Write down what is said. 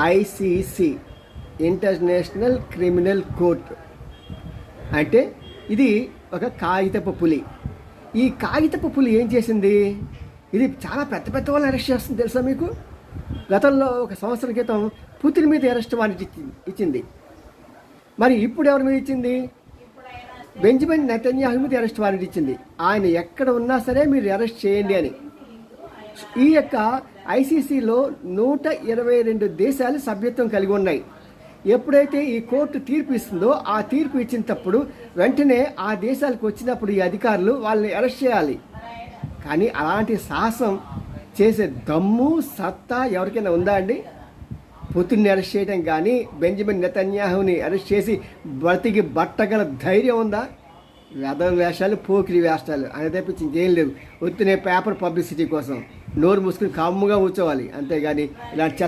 ICC, international criminal court. అంటే ఇది ఒక కాగితపు పులి. ఈ కాగితపు పులి ఏం చేసింది? ఇది చాలా పెద్ద పెద్ద వాళ్ళని అరెస్ట్ చేస్తుంది తెలుసా మీకు? గతంలో ఒక సంవత్సరం క్రితం పుతిన్ మీద అరెస్ట్ వారెంట్ ఇచ్చింది. మరి ఇప్పుడు ఎవరి మీద ఇచ్చింది? బెంజమిన్ నెతన్యాహు మీద అరెస్ట్ వారెంట్ ఇచ్చింది. ఆయన ఎక్కడ ఉన్నా సరే మీరు అరెస్ట్ చేయండి అని. ఈ యొక్క ఐసీసీలో 122 దేశాలు సభ్యత్వం కలిగి ఉన్నాయి. ఎప్పుడైతే ఈ కోర్టు తీర్పు ఇస్తుందో ఆ తీర్పు ఇచ్చినప్పుడు వెంటనే ఆ దేశాలకు వచ్చినప్పుడు ఈ అధికారులు వాళ్ళని అరెస్ట్ చేయాలి. కానీ అలాంటి సాహసం చేసే దమ్ము సత్తా ఎవరికైనా ఉందా అండి? పుతిన్ని అరెస్ట్ చేయడం కానీ బెంజమిన్ నెతన్యాహుని అరెస్ట్ చేసి బ్రతికి బట్టగల ధైర్యం ఉందా? వెధవ వేషాలు, పోకిరి వేషాలు అని తప్పించి ఏం లేవు. వచ్చిన పేపర్ పబ్లిసిటీ కోసం నోరు మూసుకుని కామ్ముగా కూర్చోవాలి, అంతేగాని ఇలాంటి